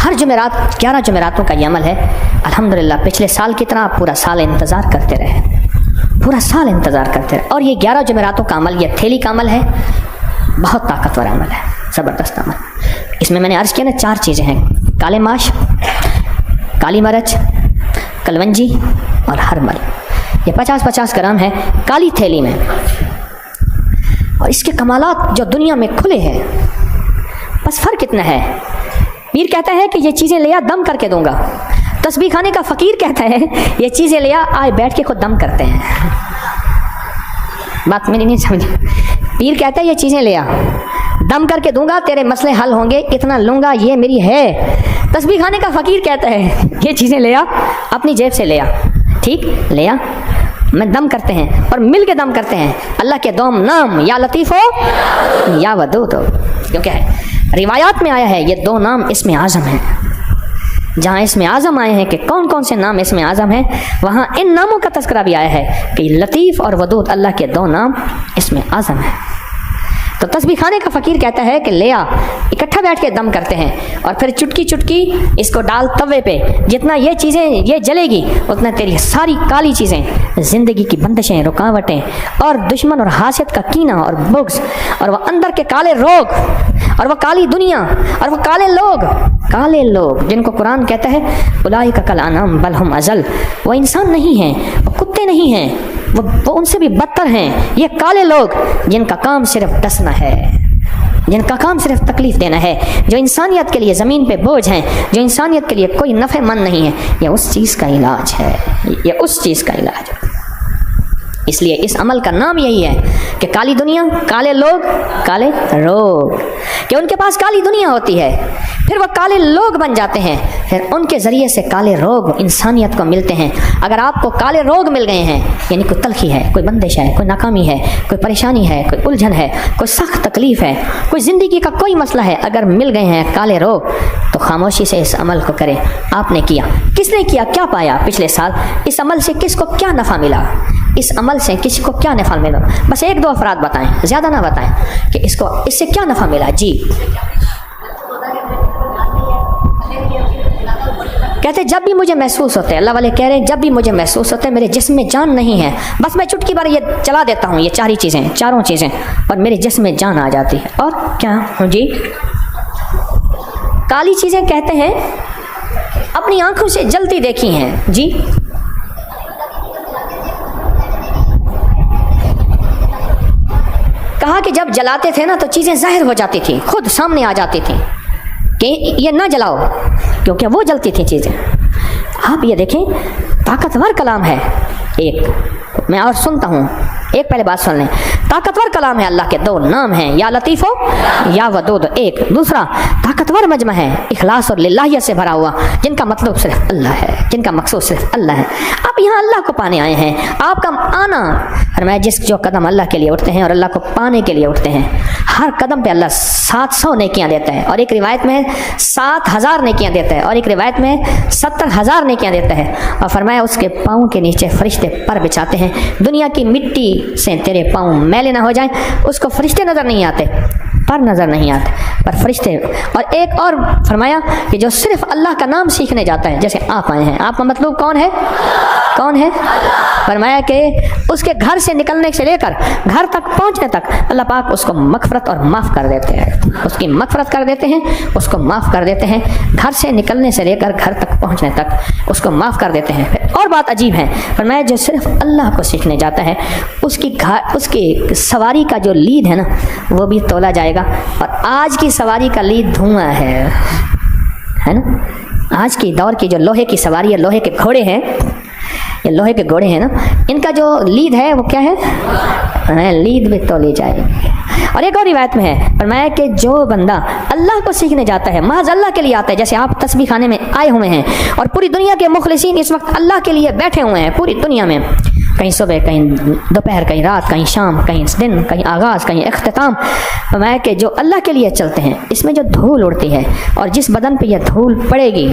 ہر جمعرات 11 جمعراتوں کا یہ عمل ہے. الحمدللہ پچھلے سال کی طرح پورا سال انتظار کرتے رہے, پورا سال انتظار کرتے رہے. اور یہ 11 جمعراتوں کا عمل, یہ تھیلی کا عمل ہے, بہت طاقتور عمل ہے, زبردست عمل. اس میں نے عرض کیا نا 4 چیزیں ہیں: کالے ماش, کالی مرچ, کلونجی اور ہرمل. یہ 50-50 گرام ہے کالی تھیلی میں. اور اس کے کمالات جو دنیا میں کھلے ہیں, بس فرق اتنا ہے. پیر کہتا ہے کہ یہ چیزیں لیا دم کر کے دوں گا. تسبیح خانے کا فقیر کہتا ہے یہ چیزیں لیا آئے بیٹھ کے خود دم کرتے ہیں. بات میری نہیں سمجھی. پیر کہتا ہے یہ چیزیں لیا دم کر کے دوں گا, تیرے مسئلے حل ہوں گے, اتنا لوں گا, یہ میری ہے. تسبیح خانے کا فقیر کہتا ہے یہ چیزیں لیا اپنی جیب سے لیا, ٹھیک لیا, میں دم کرتے ہیں اور مل کے دم کرتے ہیں. اللہ کے دو نام یا لطیف ہو یا ودود ہو, کیونکہ روایات میں آیا ہے یہ 2 نام اسم اعظم ہیں. جہاں اسم اعظم آئے ہیں کہ کون کون سے نام اسم اعظم ہیں, وہاں ان ناموں کا تذکرہ بھی آیا ہے کہ لطیف اور ودود اللہ کے 2 نام اسم اعظم ہیں. تو تسبیح خانے کا فقیر کہتا ہے کہ لیا اکٹھا بیٹھ کے دم کرتے ہیں اور پھر چٹکی چٹکی اس کو ڈال توے پہ, جتنا یہ چیزیں یہ جلے گی اتنا تیری ساری کالی چیزیں, زندگی کی بندشیں, رکاوٹیں اور دشمن اور حاسد کا کینہ اور بغض اور وہ اندر کے کالے روگ اور وہ کالی دنیا اور وہ کالے لوگ جن کو قرآن کہتا ہے اولئک کالانعام بل ہم اضل, وہ انسان نہیں ہیں, وہ کتے نہیں ہیں, وہ ان سے بھی بدتر ہیں. یہ کالے لوگ جن کا کام صرف ڈسنا ہے, جن کا کام صرف تکلیف دینا ہے, جو انسانیت کے لیے زمین پہ بوجھ ہیں, جو انسانیت کے لیے کوئی نفع مند نہیں ہے. یہ اس چیز کا علاج ہے, یہ اس چیز کا علاج ہے. اس لیے اس عمل کا نام یہی ہے کہ کالی دنیا, کالے لوگ, کالے روگ, کہ ان کے پاس کالی دنیا ہوتی ہے, پھر وہ کالے لوگ بن جاتے ہیں, پھر ان کے ذریعے سے کالے روگ انسانیت کو ملتے ہیں. اگر آپ کو کالے روگ مل گئے ہیں, یعنی کوئی تلخی ہے, کوئی بندش ہے, کوئی ناکامی ہے, کوئی پریشانی ہے, کوئی الجھن ہے, کوئی سخت تکلیف ہے, کوئی زندگی کا کوئی مسئلہ ہے, اگر مل گئے ہیں کالے روگ, تو خاموشی سے اس عمل کو کریں. آپ نے کیا, کس نے کیا, کیا پایا پچھلے سال, اس عمل سے کس کو کیا نفع ملا, اس عمل سے کسی کو کیا نفع ملا؟ بس 1-2 افراد بتائیں, زیادہ نہ بتائیں کہ اس سے کیا نفع ملا. جی کہتے جب بھی مجھے محسوس ہوتے, اللہ والے کہہ رہے ہیں جب بھی مجھے محسوس ہوتے, میرے جسم میں جان نہیں ہے, بس میں چٹکی بار یہ چلا دیتا ہوں, یہ چاروں چیزیں اور میرے جسم میں جان آ جاتی ہے. اور کیا جی کالی چیزیں کہتے ہیں اپنی آنکھوں سے جلتی دیکھی ہیں. جی کہا کہ جب جلاتے تھے نا تو چیزیں ظاہر ہو جاتی تھیں, خود سامنے آ جاتی تھیں کہ یہ نہ جلاؤ, کیونکہ وہ جلتی تھیں چیزیں. آپ یہ دیکھیں طاقتور کلام ہے ایک, میں اور سنتا ہوں, ایک پہلے بات سن لیں. طاقتور کلام ہے, اللہ کے 2 نام ہیں یا لطیف ہو یا ودود. ایک دوسرا طاقتور مجمع ہے اخلاص اور للہیت سے بھرا ہوا, جن کا مطلب صرف اللہ ہے, جن کا مقصود صرف اللہ ہے. آپ یہاں اللہ کو پانے آئے ہیں. آپ کا آنا فرمایا جس جو قدم اللہ کے لیے اٹھتے ہیں اور اللہ کو پانے کے لیے اٹھتے ہیں, ہر قدم پہ اللہ 700 نیکیاں دیتا ہے, اور ایک روایت میں 7000 نیکیاں دیتا ہے, اور ایک روایت میں 70,000 نیکیاں دیتا ہے. اور فرمایا اس کے پاؤں کے نیچے فرشتے پر بچھاتے ہیں, دنیا کی مٹی سے تیرے پاؤں میلے نہ ہو جائیں. اس کو فرشتے نظر نہیں آتے, پر نظر نہیں آتے, پر فرشتے. اور ایک اور فرمایا کہ جو صرف اللہ کا نام سیکھنے جاتا ہے, جیسے آپ آئے ہیں, آپ کا مطلوب کون ہے, کون ہے؟ فرمایا کہ اس کے گھر سے نکلنے سے لے کر گھر تک پہنچنے تک اللہ پاک اس کو مغفرت اور معاف کر دیتے ہیں, اس کی مغفرت کر دیتے ہیں, اس کو معاف کر دیتے ہیں. گھر سے نکلنے سے لے کر گھر تک پہنچنے تک اس کو معاف کر دیتے ہیں. اور بات عجیب ہے, فرمایا جو صرف اللہ کو سیکھنے جاتا ہے اس کی سواری کا جو لید ہے نا وہ بھی تولا جائے گا. اور آج کی سواری کا لید دھواں ہے نا. آج کی دور کی جو لوہے کی سواری ہے, لوہے کے گھوڑے ہیں, یہ لوہے کے گھوڑے ہیں نا, ان کا جو لید ہے وہ کیا ہے, لید بھی تولی جائے گی. اور ایک اور روایت میں ہے فرمایا کہ جو بندہ اللہ کو سیکھنے جاتا ہے, محض اللہ کے لیے آتا ہے, جیسے آپ تسبیح خانے میں آئے ہوئے ہیں اور پوری دنیا کے مخلصین اس وقت اللہ کے لیے بیٹھے ہوئے ہیں پوری دنیا میں, کہیں صبح, کہیں دوپہر, کہیں رات, کہیں شام, کہیں دن, کہیں آغاز, کہیں اختتام. فرمایا کہ جو اللہ کے لیے چلتے ہیں اس میں جو دھول اڑتی ہے اور جس بدن پہ یہ دھول پڑے گی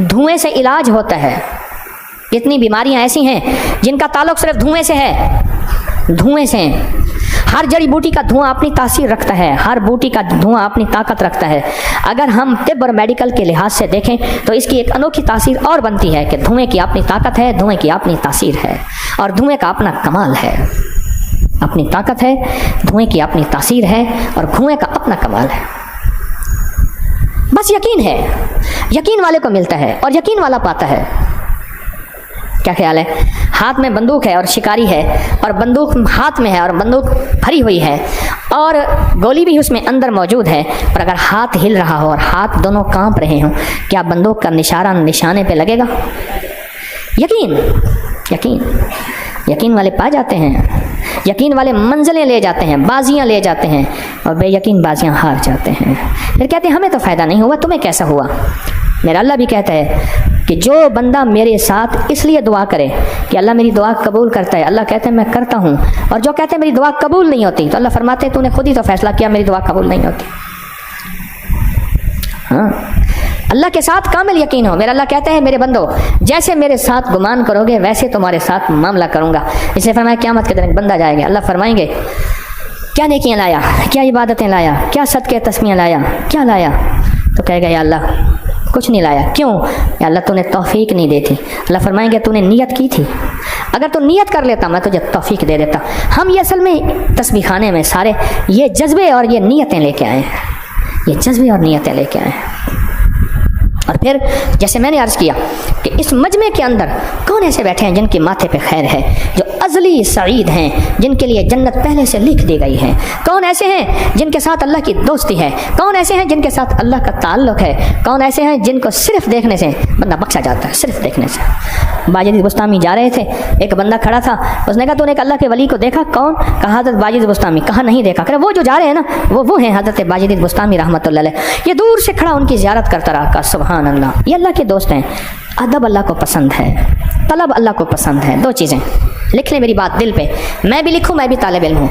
دھوئیں سے علاج ہوتا ہے۔ اتنی بیماریاں ایسی ہیں جن کا تعلق صرف دھوئیں سے ہے، دھوئیں سے۔ ہر جڑی بوٹی کا دھواں اپنی تاثیر رکھتا ہے، ہر بوٹی کا دھواں اپنی طاقت رکھتا ہے۔ اگر ہم طب اور میڈیکل کے لحاظ سے دیکھیں تو اس کی ایک انوکھی تاثیر اور بنتی ہے کہ دھوئیں کی اپنی طاقت ہے، دھوئیں کی اپنی تاثیر ہے، اور دھوئیں کا اپنا کمال ہے۔ اپنی طاقت ہے، دھوئیں کی اپنی تاثیر ہے، اور دھوئیں کا اپنا کمال ہے۔ بس یقین ہے، یقین والے کو ملتا ہے اور یقین والا پاتا ہے۔ کیا خیال ہے؟ ہاتھ میں بندوق ہے اور شکاری ہے، اور بندوق ہاتھ میں ہے اور بندوق بھری ہوئی ہے، اور گولی بھی اس میں اندر موجود ہے، اور اگر ہاتھ ہل رہا ہو اور ہاتھ دونوں کانپ رہے ہوں، کیا بندوق کا نشانے پہ لگے گا؟ یقین، یقین، یقین والے پا جاتے ہیں، یقین والے منزلیں لے جاتے ہیں، بازیاں لے جاتے ہیں، اور بے یقین بازیاں ہار جاتے ہیں۔ پھر کہتے ہیں ہمیں تو فائدہ نہیں ہوا، تمہیں کیسا ہوا؟ میرا اللہ بھی کہتا ہے کہ جو بندہ میرے ساتھ اس لیے دعا کرے کہ اللہ میری دعا قبول کرتا ہے، اللہ کہتے ہیں میں کرتا ہوں، اور جو کہتے ہیں میری دعا قبول نہیں ہوتی تو اللہ فرماتے ہیں تو نے خود ہی تو فیصلہ کیا میری دعا قبول نہیں ہوتی۔ ہاں، اللہ کے ساتھ کامل یقین ہو۔ میرا اللہ کہتا ہے میرے بندو جیسے میرے ساتھ گمان کرو گے ویسے تمہارے ساتھ معاملہ کروں گا۔ اس نے فرمایا قیامت کے دن ایک بندہ جائے گا، اللہ فرمائیں گے کیا نیکیاں لایا، کیا عبادتیں لایا، کیا صدقے تسمیاں لایا، کیا لایا؟ تو کہے گا یا اللہ کچھ نہیں لایا۔ کیوں؟ یا اللہ تو نے توفیق نہیں دی تھی۔ اللہ فرمائیں گے تو نے نیت کی تھی، اگر تو نیت کر لیتا میں تجھے توفیق دے دیتا۔ ہم یہ اصل میں تسبیح خانے میں سارے یہ جذبے اور یہ نیتیں لے کے آئے ہیں، یہ جذبے اور نیتیں لے کے آئے ہیں۔ اور پھر جیسے میں نے عرض کیا کہ اس مجمع کے اندر کون ایسے بیٹھے ہیں جن کے ماتھے پہ خیر ہے، جو ازلی سعید ہیں، جن کے لیے جنت پہلے سے لکھ دی گئی ہے؟ کون ایسے ہیں جن کے ساتھ اللہ کی دوستی ہے؟ کون ایسے ہیں جن کے ساتھ اللہ کا تعلق ہے؟ کون ایسے ہیں جن کو صرف دیکھنے سے بندہ بخشا جاتا ہے؟ صرف دیکھنے سے۔ باجد بستامی جا رہے تھے، ایک بندہ کھڑا تھا، اس نے کہا تو نے اللہ کے ولی کو دیکھا؟ کون؟ کہا حضرت باجد بستامی۔ کہا نہیں دیکھا۔ کہ وہ جو جا رہے ہیں نا وہ ہیں حضرت باجد بستامی رحمۃ اللہ علیہ۔ یہ دور سے کھڑا ان کی زیارت کرتا رہا، کہا سبحان اللہ، یہ اللہ کے دوست ہیں۔ ادب اللہ کو پسند ہے، طلب اللہ کو پسند ہے۔ دو چیزیں لکھ لیں میری بات دل پہ، میں بھی لکھوں، میں بھی طالب علم ہوں۔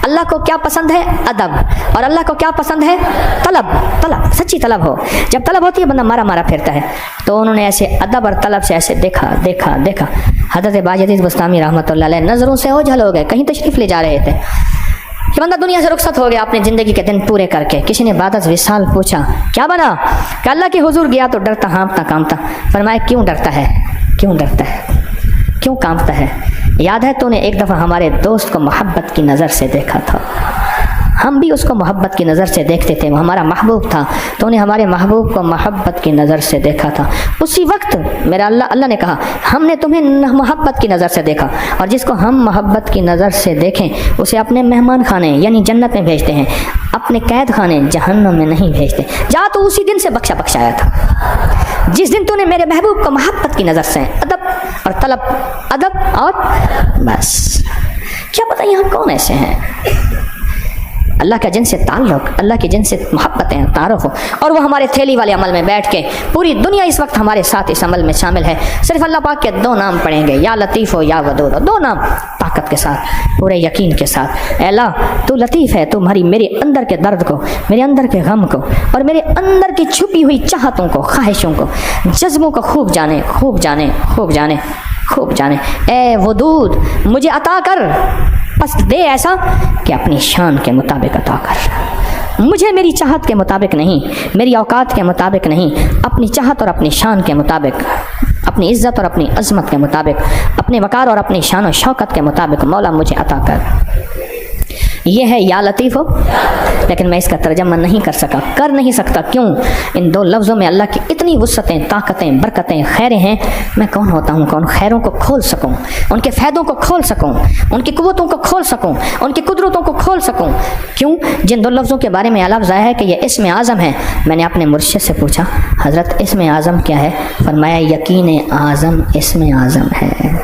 اللہ کو کیا پسند ہے؟ ادب، اور اللہ کو کیا پسند ہے؟ طلب۔ طلب، سچی طلب ہو، جب طلب ہوتی ہے بندہ مارا مارا پھرتا ہے۔ تو انہوں نے ایسے ادب اور طلب سے ایسے دیکھا دیکھا دیکھا، حضرت باجد بستامی رحمۃ اللہ علیہ نظروں سے اوجھل ہو گئے، کہیں تشریف لے جا رہے تھے۔ یہ بندہ دنیا سے رخصت ہو گیا اپنے زندگی کے دن پورے کر کے۔ کسی نے بعد از وصال پوچھا کیا بنا؟ کہ اللہ کے حضور گیا تو ڈرتا ہانپتا کانپتا۔ فرمایا کیوں ڈرتا ہے؟ کیوں ڈرتا ہے؟ کیوں کانپتا ہے؟ یاد ہے تو نے ایک دفعہ ہمارے دوست کو محبت کی نظر سے دیکھا تھا، ہم بھی اس کو محبت کی نظر سے دیکھتے تھے، وہ ہمارا محبوب تھا، تو نے ہمارے محبوب کو محبت کی نظر سے دیکھا تھا۔ اسی وقت میرا اللہ نے کہا ہم نے تمہیں محبت کی نظر سے دیکھا، اور جس کو ہم محبت کی نظر سے دیکھیں اسے اپنے مہمان خانے یعنی جنت میں بھیجتے ہیں، اپنے قید خانے جہنم میں نہیں بھیجتے۔ جا تو اسی دن سے بخشایا تھا جس دن تو نے میرے محبوب کو محبت کی نظر سے، ادب اور طلب، ادب اور بس۔ کیا پتہ یہاں کون ایسے ہیں اللہ کا جن سے تعلق، اللہ کی جن سے محبتیں تعارف ہو، اور وہ ہمارے تھیلی والے عمل میں بیٹھ کے پوری دنیا اس وقت ہمارے ساتھ اس عمل میں شامل ہے۔ صرف اللہ پاک کے دو نام پڑھیں گے، یا لطیف ہو یا ودود ہو، دو نام طاقت کے ساتھ، پورے یقین کے ساتھ۔ اے اللہ تو لطیف ہے، تمہاری میرے اندر کے درد کو، میرے اندر کے غم کو، اور میرے اندر کی چھپی ہوئی چاہتوں کو، خواہشوں کو، جذبوں کو خوب جانے، خوب جانے، خوب جانے، خوب جانے۔ اے ودود مجھے عطا کر، بس دے ایسا کہ اپنی شان کے مطابق عطا کر، مجھے میری چاہت کے مطابق نہیں، میری اوقات کے مطابق نہیں، اپنی چاہت اور اپنی شان کے مطابق، اپنی عزت اور اپنی عظمت کے مطابق، اپنے وقار اور اپنی شان و شوکت کے مطابق مولا مجھے عطا کر۔ یہ ہے یا لطیف ہو، لیکن میں اس کا ترجمہ نہیں کر نہیں سکتا۔ کیوں؟ ان دو لفظوں میں اللہ کی اتنی وسعتیں، طاقتیں، برکتیں، خیریں ہیں۔ میں کون ہوتا ہوں کہ ان خیروں کو کھول سکوں، ان کے فائدوں کو کھول سکوں، ان کی قوتوں کو کھول سکوں، ان کی قدرتوں کو کھول سکوں؟ کیوں؟ جن دو لفظوں کے بارے میں لفظ آیا ہے کہ یہ اسم اعظم ہے۔ میں نے اپنے مرشد سے پوچھا حضرت اسم اعظم کیا ہے؟ فرمایا یقین اعظم اسم اعظم ہے۔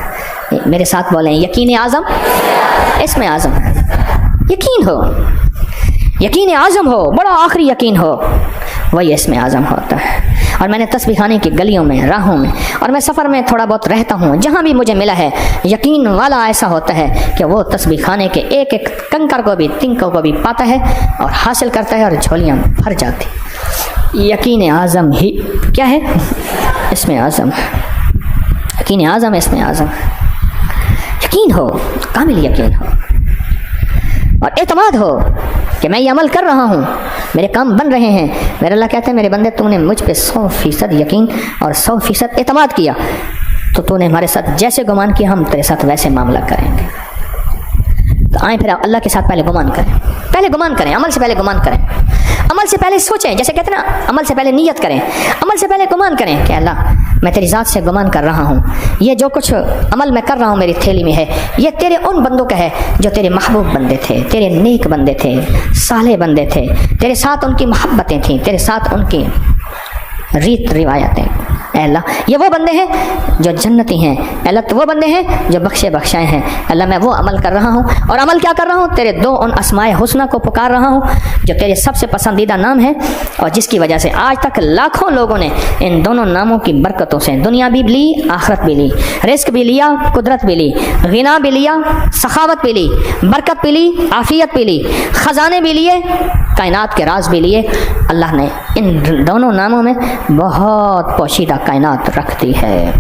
میرے ساتھ بولیں یقین اعظم اسم اعظم ہے۔ یقین ہو، یقین اعظم ہو، بڑا آخری یقین ہو، وہی اسم اعظم ہوتا ہے۔ اور میں نے تسبیح خانے کی گلیوں میں، راہوں میں، اور میں سفر میں تھوڑا بہت رہتا ہوں، جہاں بھی مجھے ملا ہے، یقین والا ایسا ہوتا ہے کہ وہ تسبیح خانے کے ایک ایک کنکر کو بھی، تنکوں کو بھی پاتا ہے اور حاصل کرتا ہے، اور جھولیاں بھر جاتی۔ یقین اعظم ہی کیا ہے؟ اس میں اعظم، یقین اعظم، اس میں اعظم، یقین ہو، کامل یقین ہو اور اعتماد ہو کہ میں یہ عمل کر رہا ہوں، میرے کام بن رہے ہیں۔ میرے اللہ کہتے ہیں میرے بندے تم نے مجھ پہ 100% یقین اور 100% اعتماد کیا تو تو نے ہمارے ساتھ جیسے گمان کیا ہم تیرے ساتھ ویسے معاملہ کریں گے۔ تو آئیں پھر اللہ کے ساتھ پہلے گمان کریں، پہلے گمان کریں، عمل سے پہلے گمان کریں، عمل سے پہلے سوچیں، جیسے کہتے ہیں نا عمل سے پہلے نیت کریں، عمل سے پہلے گمان کریں کہ اللہ میں تیری ذات سے گمان کر رہا ہوں، یہ جو کچھ عمل میں کر رہا ہوں میری تھیلی میں ہے یہ تیرے ان بندوں کا ہے جو تیرے محبوب بندے تھے، تیرے نیک بندے تھے، صالح بندے تھے، تیرے ساتھ ان کی محبتیں تھیں، تیرے ساتھ ان کی ریت روایتیں۔ اے اللہ یہ وہ بندے ہیں جو جنتی ہیں، اے اللہ تو وہ بندے ہیں جو بخشے بخشائے ہیں۔ اللہ میں وہ عمل کر رہا ہوں، اور عمل کیا کر رہا ہوں؟ تیرے دو ان اسماء حسنہ کو پکار رہا ہوں جو تیرے سب سے پسندیدہ نام ہے، اور جس کی وجہ سے آج تک لاکھوں لوگوں نے ان دونوں ناموں کی برکتوں سے دنیا بھی لی، آخرت بھی لی، رزق بھی لیا، قدرت بھی لی، غنا بھی لیا، سخاوت بھی لی، برکت بھی لی، عافیت بھی لی، خزانے بھی لیے، کائنات کے راز بھی لیے۔ اللہ نے ان دونوں ناموں میں بہت پوشیدہ کائنات رکھتی ہے،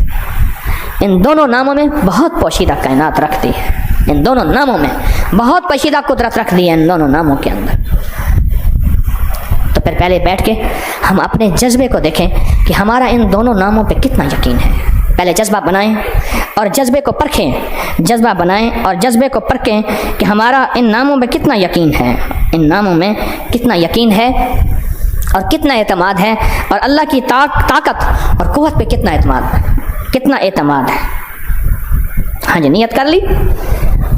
ان دونوں ناموں میں بہت پوشیدہ کائنات رکھتی ہے، ان دونوں ناموں میں بہت پوشیدہ قدرت رکھ دی ہے ان دونوں ناموں کے اندر۔ تو پھر پہلے بیٹھ کے ہم اپنے جذبے کو دیکھیں کہ ہمارا ان دونوں ناموں پہ کتنا یقین ہے۔ پہلے جذبہ بنائیں اور جذبے کو پرکھیں، جذبہ بنائیں اور جذبے کو پرکھیں کہ ہمارا ان ناموں میں کتنا یقین ہے، ان ناموں میں کتنا یقین ہے اور کتنا اعتماد ہے، اور اللہ کی طاقت اور قوت پہ کتنا اعتماد ہے۔ ہاں جی، نیت کر لی،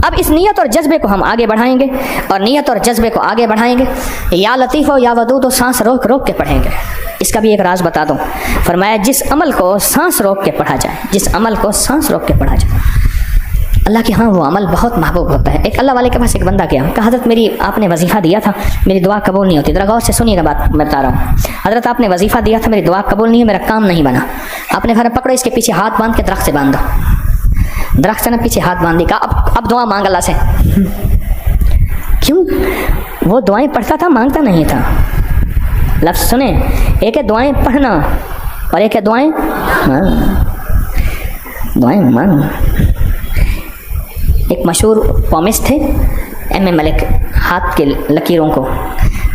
اب اس نیت اور جذبے کو ہم آگے بڑھائیں گے، اور نیت اور جذبے کو آگے بڑھائیں گے یا لطیف ہو یا ودود ہو، سانس روک روک کے پڑھیں گے۔ اس کا بھی ایک راز بتا دوں، فرمایا جس عمل کو سانس روک کے پڑھا جائے، جس عمل کو سانس روک کے پڑھا جائے اللہ کے ہاں وہ عمل بہت محبوب ہوتا ہے۔ ایک اللہ والے کے پاس ایک بندہ گیا، کہا حضرت میری آپ نے وظیفہ دیا تھا، میری دعا قبول نہیں ہوتی۔ ذرا غور سے سنیے گا بات میں بتا رہا ہوں۔ حضرت آپ نے وظیفہ دیا تھا، میری دعا قبول نہیں ہے، میرا کام نہیں بنا۔ آپ نے پھر پکڑو اس کے پیچھے ہاتھ باندھ کے درخت سے باندھ دو، درخت سے نا پیچھے ہاتھ باندھ دی، کہا اب دعا مانگ اللہ سے۔ کیوں؟ وہ دعائیں پڑھتا تھا، مانگتا نہیں تھا۔ لفظ سنیں، ایک ہے دعائیں پڑھنا اور ایک ہے دعائیں مانگنا۔ ایک مشہور پومسٹ تھے ایم اے ملک، ہاتھ کے لکیروں کو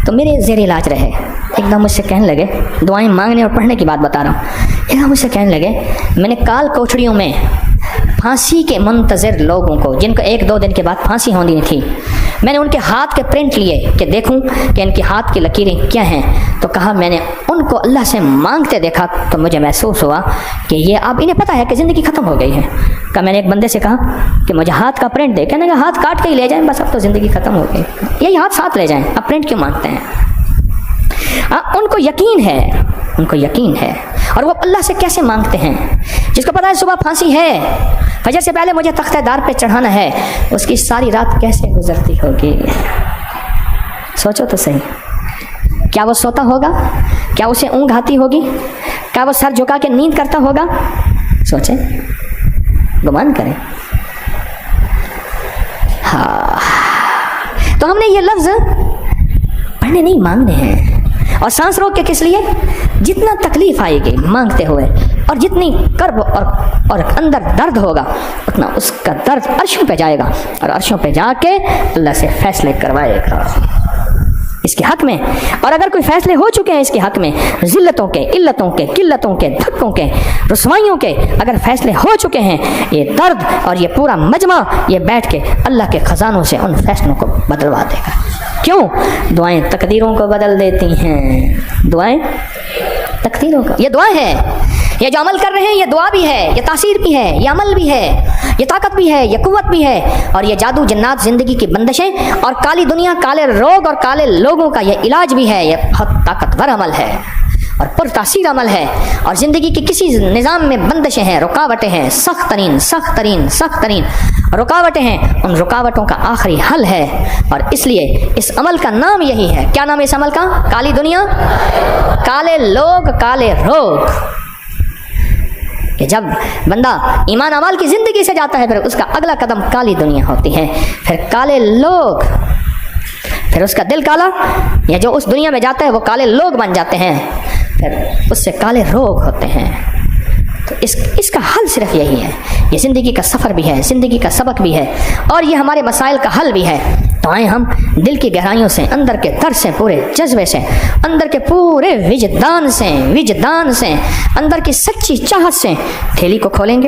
تو میرے زیر علاج رہے، ایک دم مجھ سے کہنے لگے، دعائیں مانگنے اور پڑھنے کی بات بتا رہا ہوں، ایک دم مجھ سے کہنے لگے میں نے کال کوٹڑیوں میں پھانسی کے منتظر لوگوں کو، جن کو 1-2 دن کے بعد پھانسی ہونی تھی، میں نے ان کے ہاتھ کے پرنٹ لیے کہ دیکھوں کہ ان کے ہاتھ کی لکیریں کیا ہیں، تو کہا میں نے ان کو اللہ سے مانگتے دیکھا تو مجھے محسوس ہوا کہ یہ اب انہیں پتہ ہے کہ زندگی ختم ہو گئی ہے۔ کہ میں نے ایک بندے سے کہا کہ مجھے ہاتھ کا پرنٹ دے، کہنے کا ہاتھ کاٹ کے ہی لے جائیں، بس اب تو زندگی ختم ہو گئی، یہی ہاتھ ساتھ لے جائیں، اب پرنٹ کیوں مانگتے ہیں؟ ان کو یقین ہے، ان کو یقین ہے، اور وہ اللہ سے کیسے مانگتے ہیں؟ جس کو پتا ہے صبح پھانسی ہے، فجر سے پہلے مجھے تختہ دار پہ چڑھانا ہے، اس کی ساری رات کیسے گزرتی ہوگی؟ سوچو تو صحیح، کیا وہ سوتا ہوگا؟ کیا اسے اونگ آتی ہوگی؟ کیا وہ سر جھکا کے نیند کرتا ہوگا؟ سوچیں، گمان کریں۔ ہاں، تو ہم نے یہ لفظ پڑھنے نہیں، مانگنے ہیں۔ اور سانس روک کے کس لیے؟ جتنا تکلیف آئے گی مانگتے ہوئے، اور جتنی کرب اور اندر درد ہوگا، اتنا اس کا درد عرشوں پہ جائے گا، اور عرشوں پہ جا کے اللہ سے فیصلے کروائے گا اس کے حق میں۔ اور اگر کوئی فیصلے ہو چکے ہیں اس کے حق میں، ذلتوں کے، علتوں کے، قلتوں کے، دھکوں کے، رسوائیوں کے اگر فیصلے ہو چکے ہیں، یہ درد اور یہ پورا مجمع یہ بیٹھ کے اللہ کے خزانوں سے ان فیصلوں کو بدلوا دے گا۔ کیوں؟ دعائیں تقدیروں کو بدل دیتی ہیں، دعائیں تقدیروں کو، یہ دعا ہے، یہ جو عمل کر رہے ہیں یہ دعا بھی ہے، یہ تاثیر بھی ہے، یہ عمل بھی ہے، یہ طاقت بھی ہے، یہ قوت بھی ہے، اور یہ جادو جنات زندگی کی بندشیں اور کالی دنیا، کالے روگ اور کالے لوگوں کا یہ علاج بھی ہے۔ یہ بہت طاقتور عمل ہے اور پر تاثیر عمل ہے، اور زندگی کی کسی نظام میں بندشیں ہیں، رکاوٹیں ہیں، سخت ترین رکاوٹیں ہیں، ان رکاوٹوں کا آخری حل ہے، اور اس لیے اس عمل کا نام یہی ہے۔ کیا نام ہے اس عمل کا؟ کالی دنیا، کالے لوگ، کالے روگ۔ کہ جب بندہ ایمان اعمال کی زندگی سے جاتا ہے، پھر اس کا اگلا قدم کالی دنیا ہوتی ہے، پھر کالے لوگ، پھر اس کا دل کالا، یا جو اس دنیا میں جاتا ہے وہ کالے لوگ بن جاتے ہیں، پھر اس سے کالے روگ ہوتے ہیں. تو اس کا حل صرف یہی ہے. یہ زندگی کا سفر بھی ہے, زندگی کا سبق بھی ہے, اور یہ ہمارے مسائل کا حل بھی ہے. تو آئیں ہم دل کی گہرائیوں سے, اندر کے در سے, پورے جذبے سے, اندر کے پورے وجدان سے, اندر کی سچی چاہت سے تھیلی کو کھولیں گے,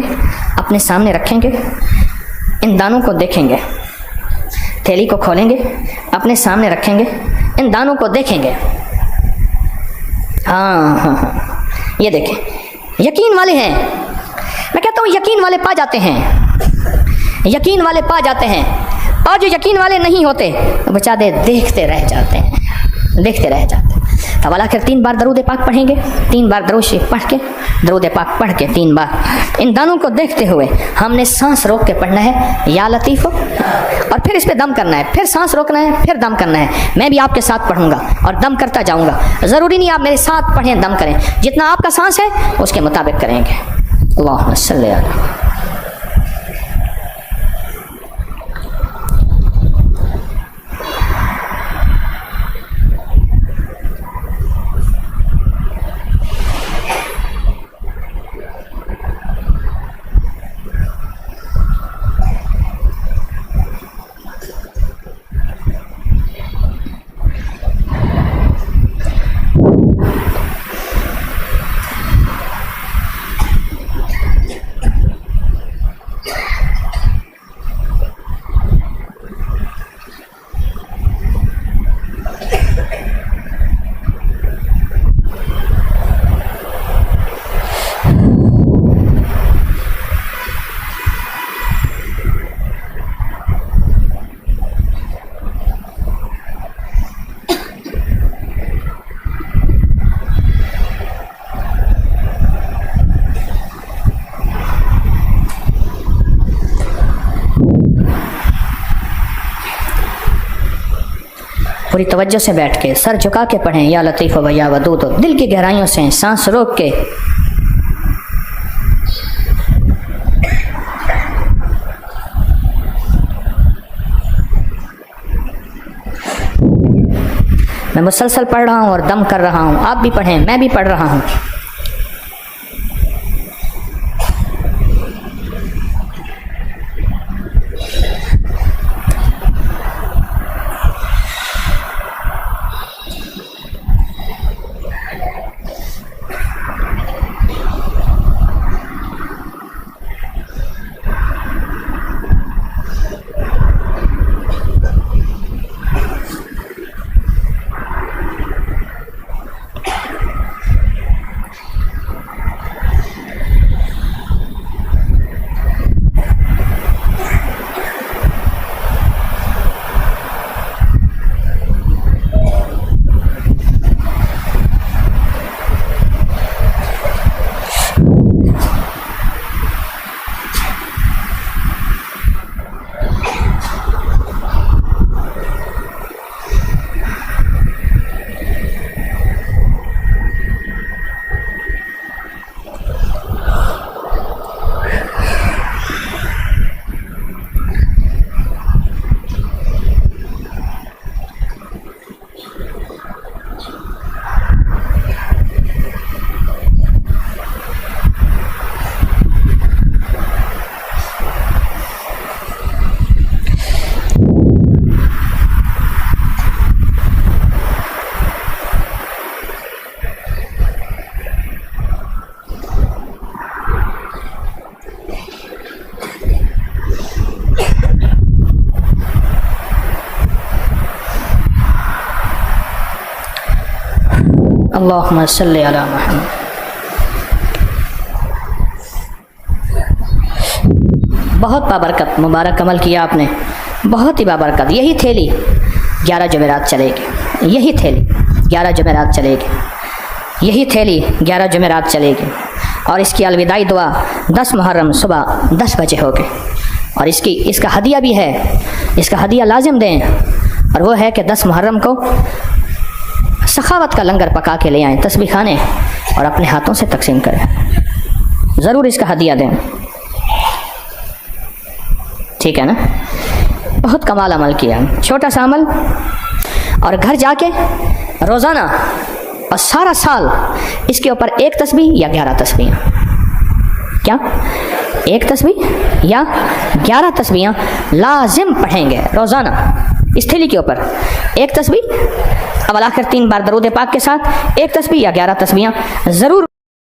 اپنے سامنے رکھیں گے, ان دانوں کو دیکھیں گے. تھیلی کو کھولیں گے, اپنے سامنے رکھیں گے, ان دانوں کو دیکھیں گے. ہاں, یہ دیکھیں, یقین والے ہیں. میں کہتا ہوں یقین والے پا جاتے ہیں, یقین والے پا جاتے ہیں. اور جو یقین والے نہیں ہوتے وہ بچارے دیکھتے رہ جاتے ہیں, دیکھتے رہ جاتے ہیں. تو بالآخر 3 بار درود پاک پڑھیں گے, 3 بار درود شریف پڑھ کے, درود پاک پڑھ کے 3 بار ان دانوں کو دیکھتے ہوئے ہم نے سانس روک کے پڑھنا ہے یا لطیف, اور پھر اس پہ دم کرنا ہے, پھر سانس روکنا ہے, پھر دم کرنا ہے. میں بھی آپ کے ساتھ پڑھوں گا اور دم کرتا جاؤں گا. ضروری نہیں آپ میرے ساتھ پڑھیں, دم کریں, جتنا آپ کا سانس ہے اس کے مطابق کریں گے. اللہم صلی علی. پوری توجہ سے بیٹھ کے سر جھکا کے پڑھیں یا لطیف و یا ودود, دل کی گہرائیوں سے سانس روک کے. میں مسلسل پڑھ رہا ہوں اور دم کر رہا ہوں, آپ بھی پڑھیں, میں بھی پڑھ رہا ہوں. اللہم صلی علی محمد. بہت بابرکت مبارک عمل کیا آپ نے, بہت ہی بابرکت. یہی تھیلی 11 جمعرات چلے گی, یہی تھیلی 11 جمعرات چلے گی, یہی تھیلی 11 جمعرات چلے گی. اور اس کی الوداعی دعا 10 محرم صبح 10 بجے ہوگی. اور اس کا ہدیہ بھی ہے, اس کا ہدیہ لازم دیں, اور وہ ہے کہ 10 محرم کو سخاوت کا لنگر پکا کے لے آئیں تسبیح خانے, اور اپنے ہاتھوں سے تقسیم کریں. ضرور اس کا ہدیہ دیں, ٹھیک ہے نا. بہت کمال عمل کیا, چھوٹا سا عمل. اور گھر جا کے روزانہ اور سارا سال اس کے اوپر ایک تسبیح یا 11 تسبیحاں. کیا؟ ایک تسبیح یا 11 تسبیحاں لازم پڑھیں گے روزانہ اس تھیلی کے اوپر. ایک تسبیح اول آخر 3 بار درود پاک کے ساتھ، ایک تسبیح یا 11 تسبیحاں ضرور